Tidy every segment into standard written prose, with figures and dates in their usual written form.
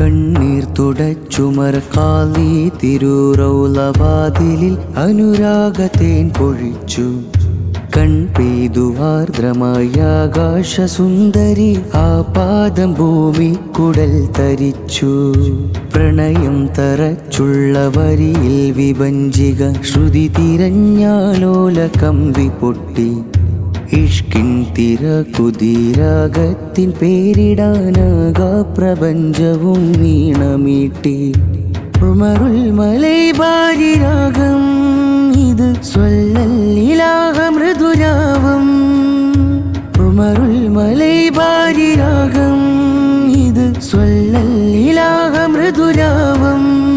കണ്ണീർ തുടച്ചുമർ കാളി തിരുറൗലവാതിലിൽ അനുരാഗത്തേൻ പൊഴിച്ചു. കൺപെയ്തു ആർദ്രമായ ആകാശസുന്ദരി ആ പാദം ഭൂമിക്കുടൽ തരിച്ചു. പ്രണയം തറച്ചുള്ള വരിയിൽ വിഭജിക ശ്രുതി തിരഞ്ഞാലോല കമ്പി പൊട്ടി. ഇഷ്കിൻ തിര കുതിരാഗത്തിൻ പേരിടാനാകാ പ്രപഞ്ചവും വീണമീട്ടി. ഉമറുൽ മലൈബാരി രാഗം ഇത് സ്വല്ലല്ലിലാഹ മൃദുരാവം. ഉമറുൽ മലൈബാരി രാഗം ഇത് സ്വല്ലല്ലിലാഹ മൃദുരാവം.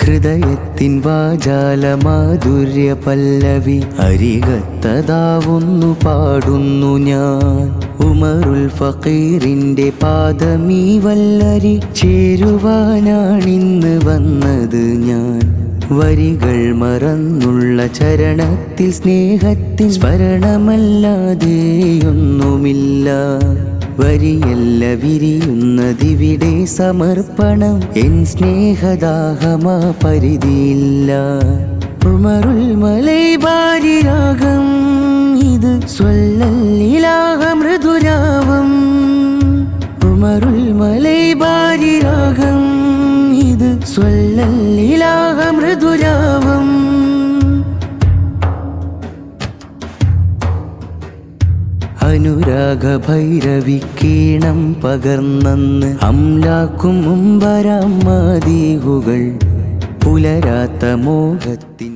ഹൃദയത്തിൻ വാചാല മാധുര്യ പല്ലവി അരികത്തതാവുന്നു പാടുന്നു ഞാൻ. ഉമറുൽ ഫഖീറിന്റെ പാദമീ വല്ലരി ചേരുവാനാണിന്ന് വന്നത് ഞാൻ. വരികൾ മറന്നുള്ള ചരണത്തിൽ സ്നേഹത്തിൻ സ്മരണമല്ലാതെയൊന്നുമില്ല. വരിയല്ല വിരിയുന്നതിവിടെ സമർപ്പണം എൻ സ്നേഹദാഹമാ പരിധിയില്ല. ഉമറുൽ മലൈബാരി രാഗം ഇത് സ്വല്ലല്ലിലാഹ മൃദുരാവം. ഉമറുൽ മലൈബാരി രാഗം ഇത് സ്വല്ലല്ലിലാഹ മൃദുരാവം. അനുരാഗ ഭൈരവിക്കീണം പകർന്നന്ന് അംലാക്കും മുമ്പരാം മാദീഹുകൾ പുലരാത്ത മോഹത്തിൻ